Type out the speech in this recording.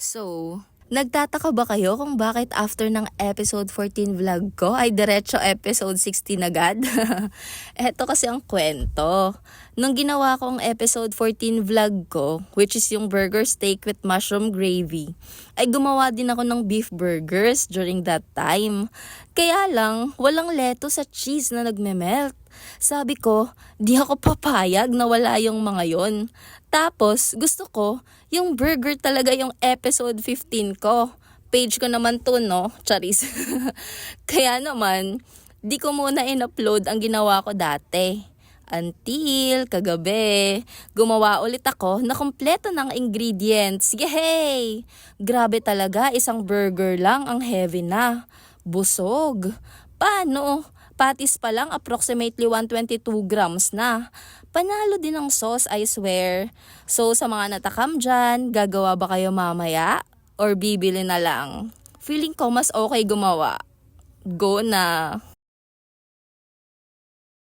So, nagtataka ba kayo kung bakit after ng episode 14 vlog ko ay diretso episode 16 agad? Eto kasi ang kwento. Nung ginawa kong episode 14 vlog ko, which is yung burger steak with mushroom gravy, ay gumawa din ako ng beef burgers during that time. Kaya lang, walang lettuce at cheese na nagme-melt. Sabi ko, di ako papayag na wala yung mga yon. Tapos, gusto ko, yung burger talaga yung episode 15 ko. Page ko naman to, no? Charis. Kaya naman, di ko muna in-upload ang ginawa ko dati. Until, kagabi, gumawa ulit ako na kompleto ng ingredients. Yay! Grabe talaga, isang burger lang ang heavy na. Busog. Paano? Patis pa lang approximately 122 grams na. Panalo din ang sauce, I swear. So sa mga natakam dyan, gagawa ba kayo mamaya? Or bibili na lang? Feeling ko mas okay gumawa. Go na!